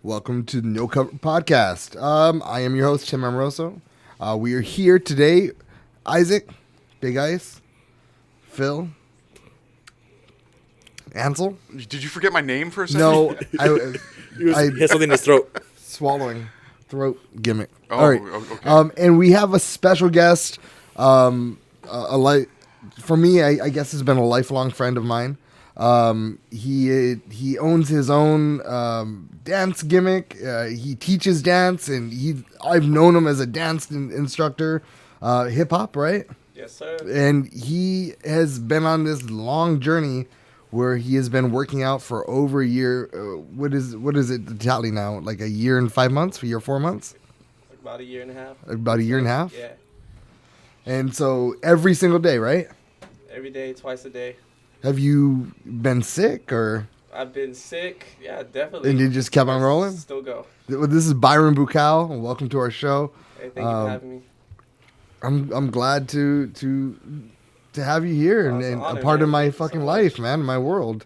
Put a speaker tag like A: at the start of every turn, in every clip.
A: Welcome to the No Cover Podcast. I am your host, Tim Amoroso. We are here today. Isaac, Big Ice, Phil, Ansel.
B: Did you forget my name for a second?
A: No,
C: He has something in his throat.
A: swallowing throat gimmick.
B: Oh,
A: All right.
B: okay.
A: And we have a special guest. For me, I guess has been a lifelong friend of mine. He owns his own dance gimmick. He teaches dance, and I've known him as a dance instructor, hip hop, right?
D: Yes, sir.
A: And he has been on this long journey where he has been working out for over a year. What is it the tally now? Like a year and 5 months? A year 4 months?
D: About a year and a half.
A: About a year and a half?
D: Yeah.
A: And so every single day, right?
D: Every day, twice a day.
A: Have you been sick or?
D: I've been sick. Yeah, definitely.
A: And you just kept on rolling?
D: Still go.
A: This is Byron Bucao, and welcome to our show.
D: Hey, thank you for having me.
A: I'm glad to have you here
D: Oh, it's
A: and
D: an honor,
A: a part of
D: man.
A: my
D: Thank you so
A: fucking
D: much.
A: life, man, my world.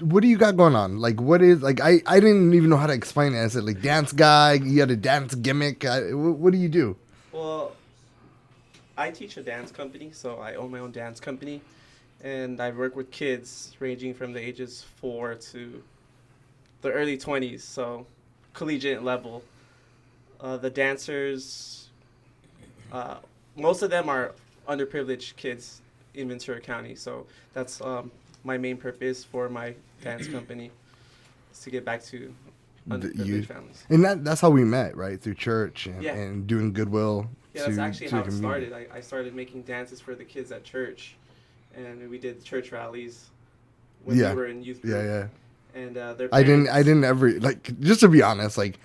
A: What do you got going on? Like, what is, like, I didn't even know how to explain it. I said, like, dance guy, you had a dance gimmick. What do you do?
D: Well, I teach a dance company, so I own my own dance company. And I work with kids ranging from the ages 4 to the early 20s, so collegiate level. The dancers, most of them are underprivileged kids in Ventura County, so that's my main purpose for my dance company, is to get back to underprivileged families.
A: And that's how we met, right? Through church and,
D: Yeah.
A: and doing goodwill.
D: Yeah, that's actually
A: to
D: how
A: the
D: it
A: community.
D: started. I started making dances for the kids at church, and we did church rallies when
A: Yeah.
D: we were in youth group.
A: Yeah.
D: And their
A: I
D: parents,
A: didn't ever, like, just to be honest, like,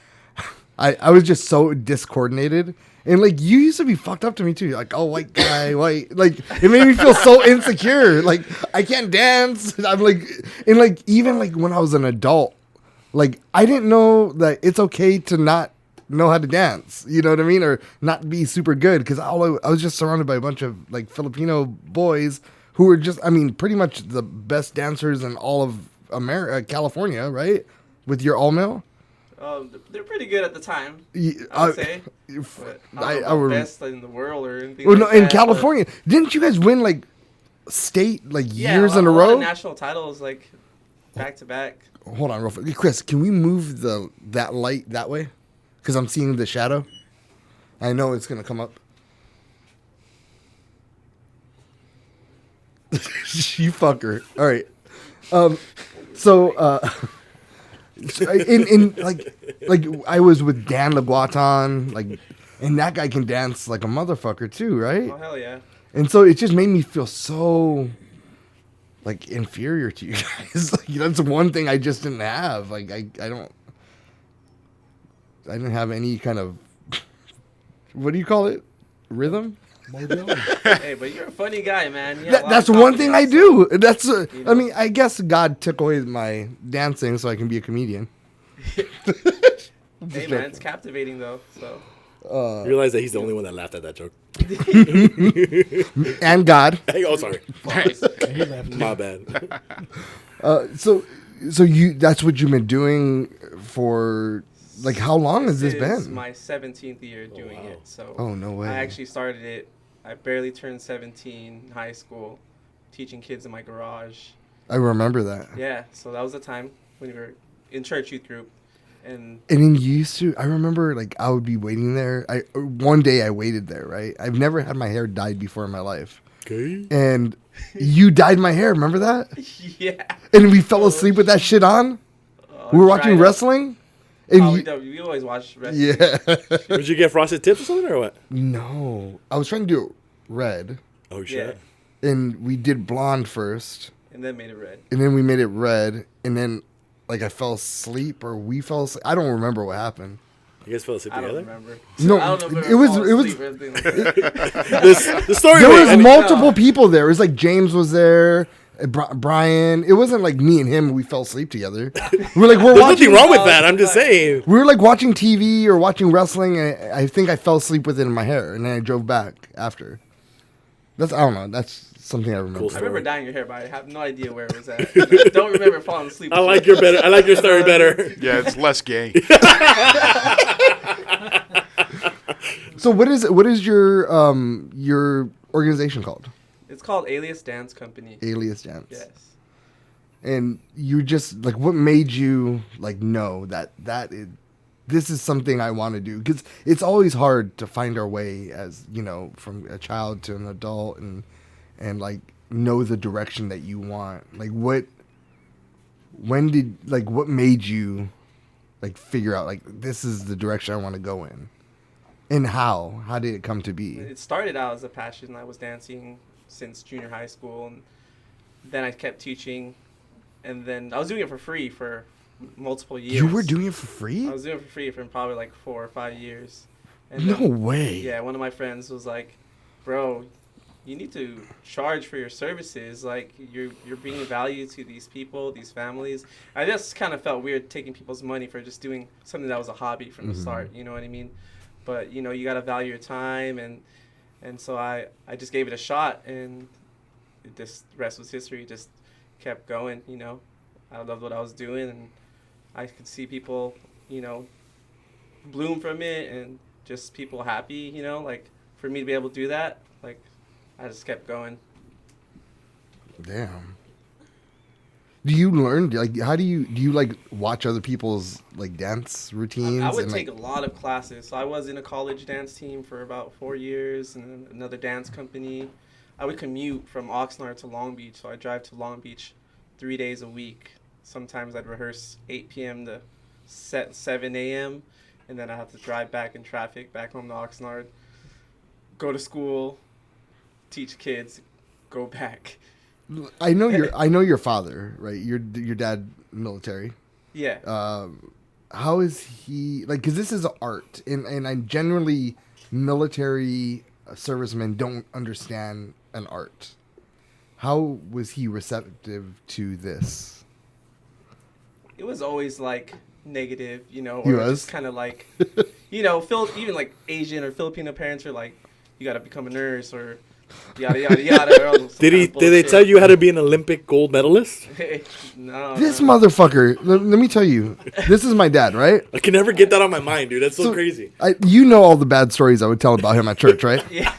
A: I was just so discoordinated. And, like, you used to be fucked up to me, too. Like, oh, white guy, white. Like, it made me feel so insecure. Like, I can't dance. I'm like, and, like, even, like, when I was an adult, like, I didn't know that it's okay to not know how to dance. You know what I mean? Or not be super good. Because I was just surrounded by a bunch of, like, Filipino boys who were just, I mean, pretty much the best dancers in all of America, California, right? With your all-male?
D: they're pretty good at the time,
A: Yeah,
D: I would say. But I don't know
A: would-
D: best in the world or anything
A: Well,
D: like
A: no, in
D: that,
A: California, didn't you guys win like state like
D: but yeah,
A: years in a
D: lot
A: row?
D: of national titles, like, back to back.
A: Hold on, real quick. Chris, can we move that light that way? Because I'm seeing the shadow. I know it's gonna come up. You fucker. All right. In like I was with Dan LeGuaton, like, and that guy can dance like a motherfucker too, right?
D: Oh, hell yeah.
A: And so it just made me feel so, like, inferior to you guys. Like, that's one thing I just didn't have. Like, I didn't have any kind of, what do you call it? Rhythm?
D: Hey, but you're a funny guy, man. You have a lot
A: That's
D: of
A: one thing I
D: confidence,
A: do. That's,
D: You know?
A: I mean, I guess God took away my dancing so I can be a comedian.
D: so- Hey, man, it's captivating, though, so.
C: You realize that he's the only one that laughed at that joke.
A: And God.
C: Oh, sorry.
E: He left.
C: My bad.
A: So that's what you've been doing for, like, how long has this
D: is
A: been?
D: my 17th year doing
C: wow.
D: it, so.
A: Oh, no way.
D: I actually started it. I barely turned 17 in high school, teaching kids in my garage.
A: I remember that.
D: Yeah, so that was the time when we were in church youth group, and
A: And then you used to, I remember, like, I would be waiting there. One day I waited there, right? I've never had my hair dyed before in my life.
C: Okay.
A: And you dyed my hair, remember that?
D: yeah.
A: And we fell asleep with that shit on. We were watching wrestling. And
D: Oh,
A: you,
D: we always watch wrestling.
A: yeah.
C: Did you get frosted tips or something or what?
A: No. I was trying to do it red.
C: Oh, shit.
A: And we did blonde first.
D: And then made it red.
A: And then we made it red. And then, like, I fell asleep or we fell asleep. I don't remember what happened.
C: You guys fell asleep
D: I don't
C: together?
D: remember.
A: No,
D: I don't know if
A: it was-
D: fall
A: it was-
D: asleep or anything like that.
C: The story
A: There
C: made-
A: was
C: I mean,
A: multiple people there. It was like James was there, Brian. It wasn't like me and him. We fell asleep together. We're
C: There's
A: watching.
C: nothing wrong with that. I'm just saying.
A: We were like watching TV or watching wrestling, and I think I fell asleep with it in my hair, and then I drove back after. I don't know. That's something I remember.
C: Cool
D: I
C: story.
D: remember dyeing your hair, but I have no idea where it was at. I don't remember falling asleep.
C: I like your story better.
B: Yeah, it's less gay.
A: So what is your organization called?
D: It's called Alias Dance Company.
A: Alias Dance.
D: Yes.
A: And you just like, what made you like know this is something I want to do? Because it's always hard to find our way as, you know, from a child to an adult and like know the direction that you want. Like what made you like figure out like this is the direction I want to go in? And how did it come to be?
D: It started out as a passion. I was dancing since junior high school, and then I kept teaching, and then I was doing it for free for multiple years.
A: You were doing it for free?
D: I was doing it for free for probably like 4 or 5 years. And
A: No
D: then,
A: way.
D: yeah, one of my friends was like, "Bro, you need to charge for your services. Like you're bringing value to these people, these families." I just kind of felt weird taking people's money for just doing something that was a hobby from the start. You know what I mean? But you know, you gotta value your time, and so I just gave it a shot, and the rest was history. Just kept going. You know, I loved what I was doing, and I could see people, you know, bloom from it, and just people happy. You know, like for me to be able to do that, like I just kept going.
A: Damn. Do you learn like how do you like watch other people's like dance routines?
D: I would
A: and,
D: take
A: like,
D: a lot of classes. So I was in a college dance team for about 4 years, and then another dance company. I would commute from Oxnard to Long Beach, so I drive to Long Beach 3 days a week. Sometimes I'd rehearse 8 p.m. to 7 a.m., and then I have to drive back in traffic back home to Oxnard, go to school, teach kids, go back.
A: I know your father, right? Your dad military.
D: Yeah.
A: How is he like? Because this is art, and I generally military servicemen don't understand an art. How was he receptive to this?
D: It was always like negative, you know,
A: He
D: or
A: was?
D: just kind of like, you know, even like Asian or Filipino parents are like, you got to become a nurse or yada yada yada. Or
C: Did they tell you how to be an Olympic gold medalist?
D: No.
A: This
D: no.
A: motherfucker. Let me tell you. This is my dad, right?
C: I can never get that on my mind, dude. That's so crazy.
A: You know all the bad stories I would tell about him at church, right?
D: Yeah.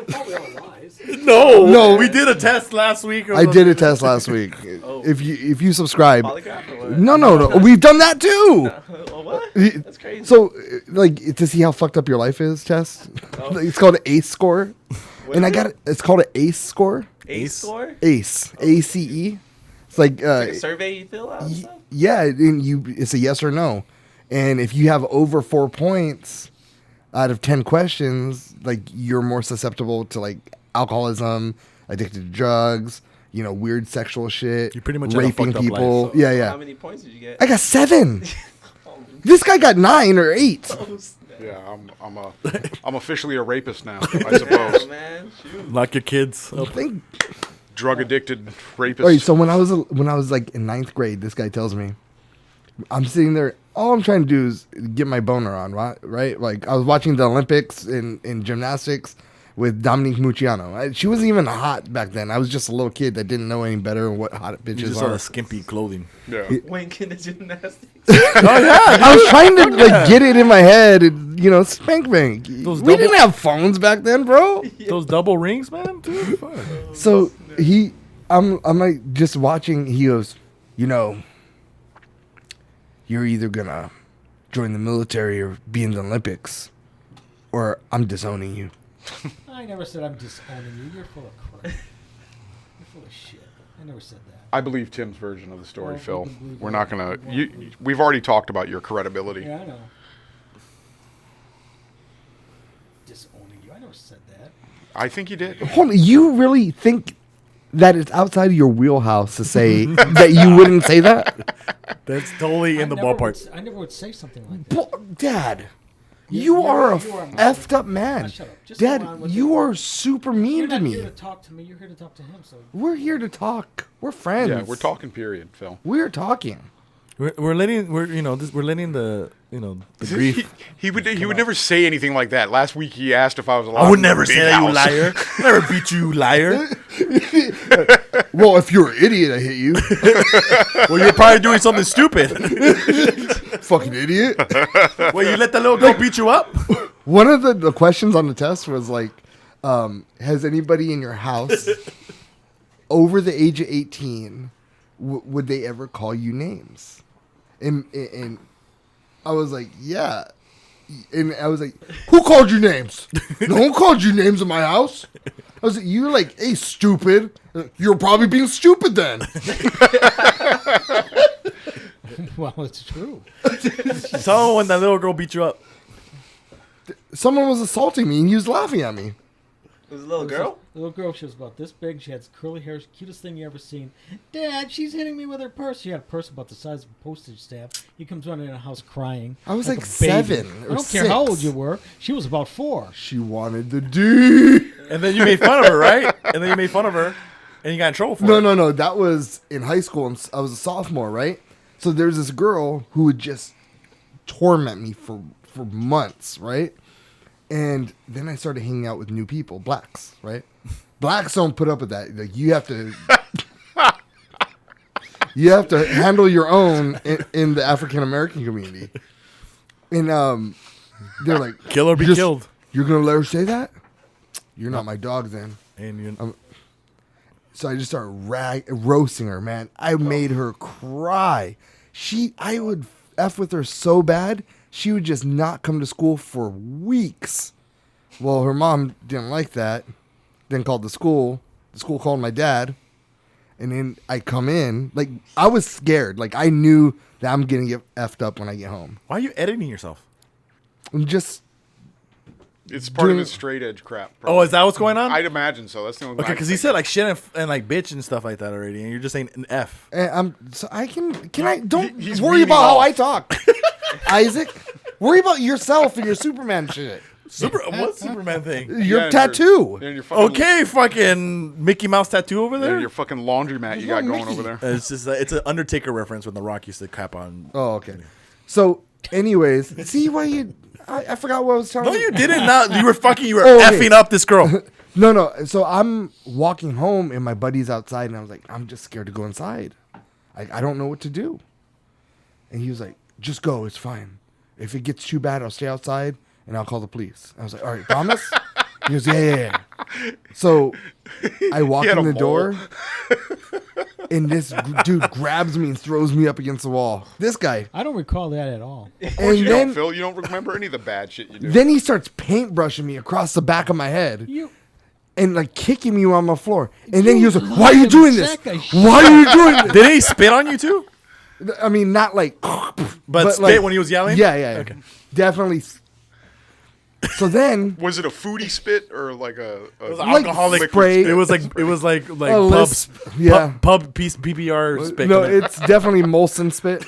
E: Probably all lies.
A: No,
F: We did a test last week.
A: I did a test last week.
D: Oh.
A: If you subscribe,
D: Polygraph or what?
A: no, we've done that too.
D: Oh, what?
A: He-
D: That's crazy.
A: So, like, to see how fucked up your life is, test.
D: Oh.
A: It's called an ACE score,
D: What
A: and
D: is it?
A: it's called an ACE score.
D: ACE score?
A: ACE, ACE. It's like,
D: Like a survey you fill out and stuff?
A: yeah, and it's a yes or no, and if you have over 4 points out of 10 questions, like you're more susceptible to like alcoholism, addicted to drugs, you know, weird sexual shit,
F: You pretty much had a
A: raping
F: fucked up
A: people.
F: life.
A: Yeah.
D: How many points did you get?
A: I got 7.
D: Oh,
A: This guy got 9 or 8.
D: close.
B: Yeah, I'm officially a rapist now, I
D: Yeah,
B: suppose.
D: man. Shoot.
F: Lock your kids up.
A: Think.
B: Drug addicted rapist.
A: Wait, so when I was like in 9th grade, this guy tells me, I'm sitting there. All I'm trying to do is get my boner on, right? Like I was watching the Olympics in gymnastics with Dominique Mucciano. She wasn't even hot back then. I was just a little kid that didn't know any better and what hot
F: You
A: bitches
F: just saw
A: are.
F: the skimpy clothing.
B: Yeah.
D: Winking the gymnastics.
A: I was trying to like get it in my head, and, you know, spank bank. We
F: Those
A: didn't
F: double-
A: have phones back then, bro.
F: Those double rings, man. Dude, fuck.
A: So I'm like just watching. He goes, you know, you're either gonna join the military or be in the Olympics, or I'm disowning you.
E: I never said I'm disowning you. You're full of crap. You're full of shit. I never said that.
B: I believe Tim's version of the story,
E: Well,
B: Phil.
E: we can believe
B: We're
E: that.
B: not gonna.
E: We won't
B: We've already talked about your credibility.
E: Yeah, I know. Disowning you. I never said that.
B: I think you did.
A: Hold on, you really think that it's outside of your wheelhouse to say that you wouldn't say that?
F: That's totally in the
E: I never
F: ballpark.
E: I never would say something like that.
A: Dad,
E: You-
A: you
E: you
A: are
E: are-
A: a
E: you are a
A: effed up man.
E: Shut up. Just go
A: Dad,
E: on with
A: you
E: it.
A: are super
E: You're
A: mean to
E: not here
A: me.
E: to talk to me. You're here to talk to him. So
A: We're here to talk. We're friends.
B: Yeah, we're talking. Period, Phil.
A: We're talking.
F: We're letting the the grief.
B: He would never say anything like that. Last week he asked if I was allowed.
F: I would
B: in the
F: never
B: big
F: say that, you
B: house.
F: liar. Never beat you, liar.
A: Well, if you're an idiot, I hit you.
F: Well, you're probably doing something stupid.
A: Fucking idiot.
F: Well, you let the little girl beat you up.
A: One of the questions on the test was like, has anybody in your house over the age of 18, would they ever call you names? And I was like, yeah. And I was like, who called you names? No one called you names in my house. I was like, you're like, hey, stupid. You're probably being stupid then.
E: Well, it's true.
F: So when that little girl beat you up.
A: Someone was assaulting me and he was laughing at me.
D: It was a little girl.
E: The little girl, she was about this big. She had curly hair, cutest thing you ever seen. Dad, she's hitting me with her purse. She had a purse about the size of a postage stamp. He comes running in the house crying.
A: I was like
E: a baby.
A: 7 or
E: I don't care how
A: 6.
E: old you were. She was about 4.
A: She wanted the D.
F: And then you made fun of her, right? And then you made fun of her. And you got in trouble for it.
A: No. That was in high school. And I was a sophomore, right? So there's this girl who would just torment me for months, right? And then I started hanging out with new people, blacks, right? Blacks don't put up with that. Like you have to handle your own in the African American community. And they're like,
F: Kill or be killed.
A: You're gonna let her say that? You're not my dog then.
F: And you,
A: So I just started roasting her, man. I made her cry. I would F with her so bad, she would just not come to school for weeks. Well, her mom didn't like that. Then called the school. The school called my dad. And then I come in. Like, I was scared. Like, I knew that I'm going to get effed up when I get home.
F: why are you editing yourself?
A: I'm just...
B: It's part of
A: Doing-
B: his straight edge crap.
F: Oh, is that what's going on?
B: I'd imagine so. That's the only.
F: Okay, because he said like shit and like bitch and stuff like that already, and you're just saying an F.
A: So I can I... Don't
B: He's
A: worry
B: weaning
A: about how
B: off.
A: I talk. Isaac. Worry about yourself and your Superman shit.
F: What Superman thing?
A: Your
B: Yeah, and
A: tattoo.
B: And your fucking,
F: Okay, fucking Mickey Mouse tattoo over
B: And
F: there.
B: your fucking laundromat you got
A: no
B: going
A: Mickey.
B: over there.
F: It's just it's an Undertaker reference when The Rock used to cap on.
A: Oh, okay. So, anyways, see why you... I forgot what I was telling
F: No,
A: you.
F: you didn't. Not you were
A: Oh, okay.
F: effing up this girl.
A: No. So I'm walking home and my buddy's outside and I was like, I'm just scared to go inside. I don't know what to do. And he was like, just go. It's fine. If it gets too bad, I'll stay outside and I'll call the police. I was like, all right, promise? He goes, yeah. So I walk
B: He had
A: in
B: a
A: the door and this dude grabs me and throws me up against the wall. This guy.
E: I don't recall that at all.
B: Of course you
A: And
B: don't,
A: then,
B: Phil. You don't remember any of the bad shit you do.
A: then he starts paintbrushing me across the back of my head.
E: You,
A: And like kicking me on the floor. And then he was like,
E: You
A: why are you
E: little
A: doing this?
E: sack of
A: Why are you doing this?
F: Did he spit on you too?
A: I mean, not like,
F: But spit
A: like,
F: when he was yelling?
A: Yeah.
F: Okay.
A: Definitely. So then,
B: Was it a foodie spit or like a
F: It was
A: Like
F: alcoholic
A: spray.
F: It was like
A: Oh,
F: pub,
A: lisp, yeah.
F: pub piece PBR spit.
A: no, it's definitely Molson spit.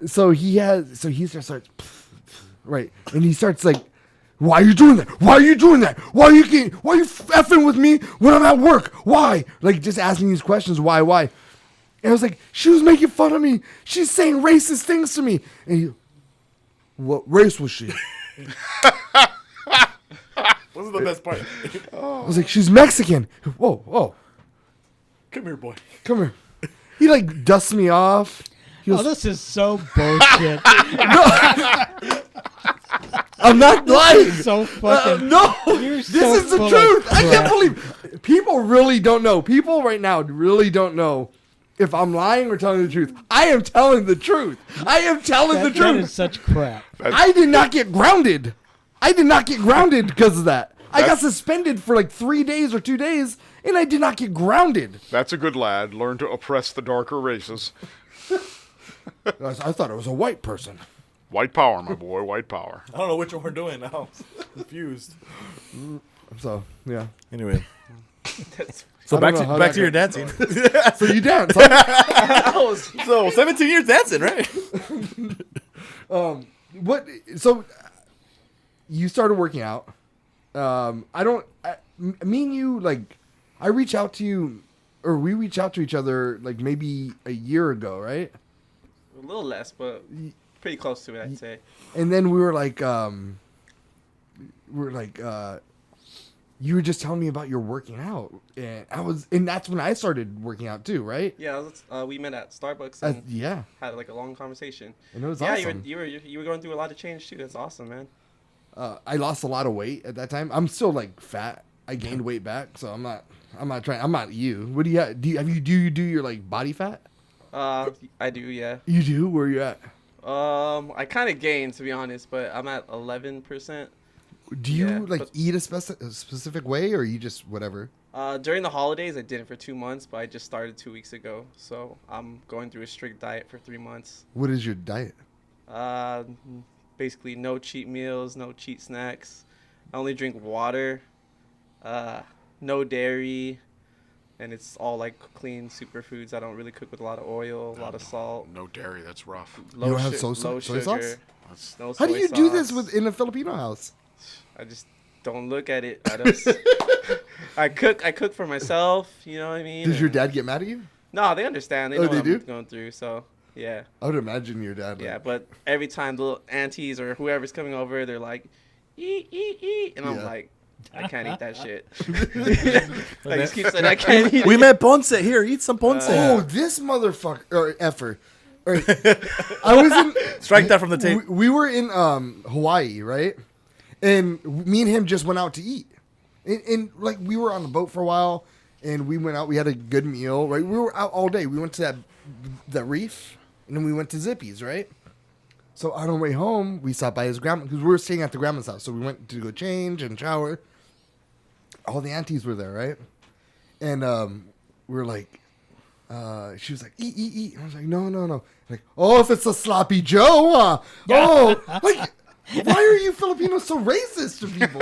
A: So he starts, right, and he starts like, why are you doing that? Why are you doing that? Why are you effing with me when I'm at work? Why? Like just asking these questions. Why? And I was like, she was making fun of me. She's saying racist things to me. And he, what race was she?
F: This is the best part.
A: I was like, she's Mexican. Whoa,
F: Come here, boy.
A: come here. He like dusts me off. He
E: oh,
A: goes,
E: this is so bullshit.
A: I'm not lying.
E: So fucking.
A: No,
E: You're
A: this
E: so
A: is the
E: full of
A: truth. I can't
E: crap.
A: believe people really don't know. People right now really don't know if I'm lying or telling the truth. I am telling the truth. I am telling the
E: That
A: truth.
E: is such crap.
A: I did not get grounded. I did not get grounded because of that. I got suspended for like 3 days or 2 days, and I did not get grounded.
B: That's a good lad. Learn to oppress the darker races.
A: I thought it was a white person.
B: White power, my boy. White power.
F: I don't know which one we're doing now. Confused.
A: So yeah.
F: Anyway.
D: That's,
F: So
A: I
F: back
A: don't know how
F: to back
A: that
F: to your
A: got-
F: dancing.
A: So you dance. Huh?
F: So 17 years dancing, right?
A: What? So you started working out. Me and you, like, I reach out to you or we reached out to each other like maybe a year ago, right?
D: A little less, but pretty close to it, I'd say.
A: And then we were like, you were just telling me about your working out, and that's when I started working out too, right?
D: Yeah, we met at Starbucks and
A: Yeah,
D: had like a long conversation.
A: and it was
D: Yeah,
A: awesome.
D: you were going through a lot of change too. That's awesome, man.
A: I lost a lot of weight at that time. I'm still like fat. I gained weight back, so I'm not trying. I'm not you. What do you have? Do you do your like body fat?
D: I do, yeah.
A: You do? Where you at?
D: I kind of gained, to be honest, but I'm at 11%.
A: Do you
D: Yeah,
A: like
D: but-
A: eat a specific way, or you just whatever?
D: During the holidays, I did it for 2 months, but I just started 2 weeks ago. So I'm going through a strict diet for 3 months.
A: What is your diet?
D: Basically, no cheat meals, no cheat snacks. I only drink water, no dairy, and it's all like clean superfoods. I don't really cook with a lot of oil, a lot of salt.
B: No dairy. That's rough.
D: Low
A: don't have
D: low
A: soy
D: sugar,
A: sauce?
B: That's,
D: no
A: How do
D: soy
A: you do this
D: sauce.
A: in a Filipino house?
D: I just don't look at it. I cook for myself. You know what I mean?
A: Does your
D: and-
A: dad get mad at you?
D: No, they understand. They
A: Oh,
D: know
A: they
D: what
A: do?
D: I'm going through. So yeah,
A: I would imagine your dad. Like,
D: yeah. But every time the little aunties or whoever's coming over, they're like, eat, and I'm
A: Yeah.
D: like, I can't eat that shit. I just keep saying I can't eat
F: We
D: it.
F: met Ponce. Here, eat some Ponce.
A: Oh, this motherfucker or effer. All right. I was in.
F: Strike that from the tape.
A: We were in Hawaii, right? And me and him just went out to eat, and like we were on the boat for a while, and we went out. We had a good meal, right? We were out all day. We went to that reef, and then we went to Zippy's, right? So on our way home, we stopped by his grandma because we were staying at the grandma's house. So we went to go change and shower. All the aunties were there, right? And we were like, she was like, eat. And I was like, no. Like, oh, if it's a sloppy Joe, oh, like, why are you Filipinos so racist to people?